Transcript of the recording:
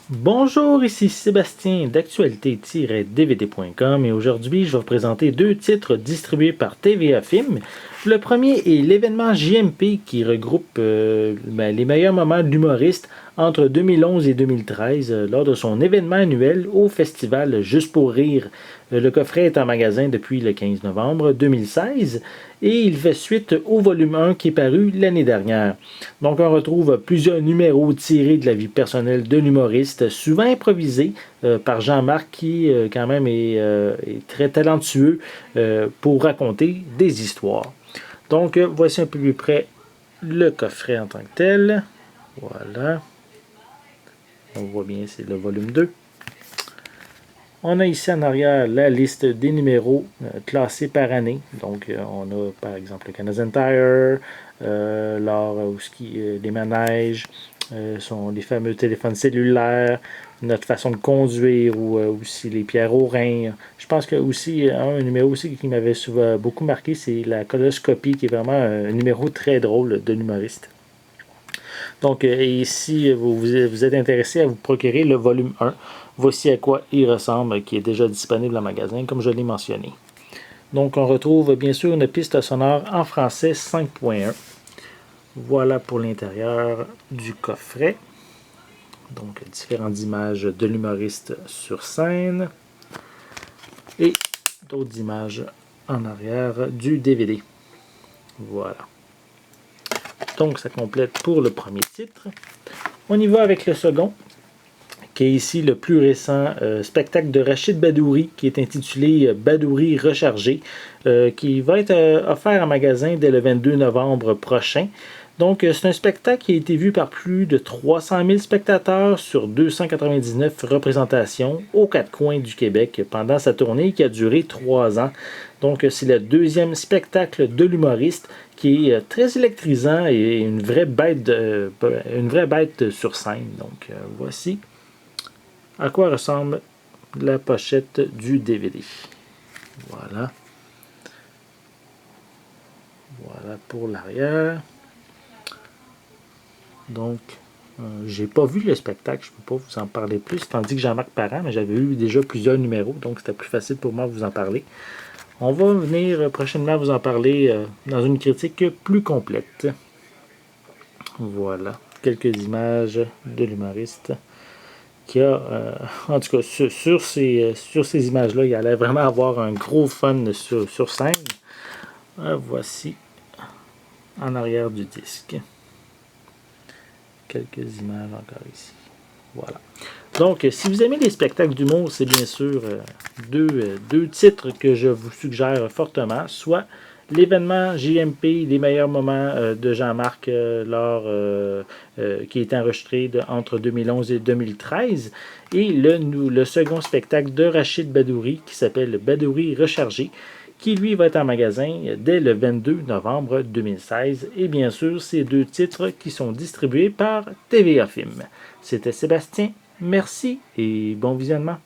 Bonjour, ici Sébastien d'actualité-dvd.com et aujourd'hui je vais vous présenter deux titres distribués par TVA Film. Le premier est l'événement JMP qui regroupe les meilleurs moments de l'humoriste entre 2011 et 2013 lors de son événement annuel au festival Juste pour rire. Le coffret est en magasin depuis le 15 novembre 2016 et il fait suite au volume 1 qui est paru l'année dernière. Donc on retrouve plusieurs numéros tirés de la vie personnelle de l'humoriste, souvent improvisés par Jean-Marc qui quand même est très talentueux pour raconter des histoires. Donc voici un peu plus près le coffret en tant que tel. Voilà. On voit bien, c'est le volume 2. On a ici en arrière la liste des numéros classés par année. Donc, on a par exemple le Canadian Tire, les manèges, les fameux téléphones cellulaires, notre façon de conduire ou aussi les pierres au rein. Je pense que aussi un numéro aussi qui m'avait souvent beaucoup marqué, c'est la coloscopie, qui est vraiment un numéro très drôle de l'humoriste. Donc, et si vous êtes intéressé à vous procurer le volume 1, voici à quoi il ressemble, qui est déjà disponible en magasin, comme je l'ai mentionné. Donc, on retrouve bien sûr une piste sonore en français 5.1. Voilà pour l'intérieur du coffret. Donc, différentes images de l'humoriste sur scène. Et d'autres images en arrière du DVD. Voilà. Donc, ça complète pour le premier titre. On y va avec le second, qui est ici le plus récent spectacle de Rachid Badouri, qui est intitulé Badouri rechargé, qui va être offert en magasin dès le 22 novembre prochain. Donc, c'est un spectacle qui a été vu par plus de 300 000 spectateurs sur 299 représentations aux quatre coins du Québec pendant sa tournée qui a duré 3 ans. Donc, c'est le deuxième spectacle de l'humoriste qui est très électrisant et une vraie bête sur scène. Donc, voici à quoi ressemble la pochette du DVD. Voilà. Voilà pour l'arrière. Donc, j'ai pas vu le spectacle, je peux pas vous en parler plus, tandis que Jean-Marc Parent, mais j'avais eu déjà plusieurs numéros, donc c'était plus facile pour moi de vous en parler. On va venir prochainement vous en parler dans une critique plus complète. Voilà, quelques images de l'humoriste qui a, en tout cas, sur ces images-là, il allait vraiment avoir un gros fun sur scène. Voici en arrière du disque. Quelques images encore ici. Voilà. Donc, si vous aimez les spectacles d'humour, c'est bien sûr deux titres que je vous suggère fortement, soit l'événement JMP, les meilleurs moments de Jean-Marc qui est enregistré entre 2011 et 2013, et le second spectacle de Rachid Badouri qui s'appelle Badouri rechargé, qui lui va être en magasin dès le 22 novembre 2016. Et bien sûr, ces deux titres qui sont distribués par TVA Film. C'était Sébastien, merci et bon visionnement.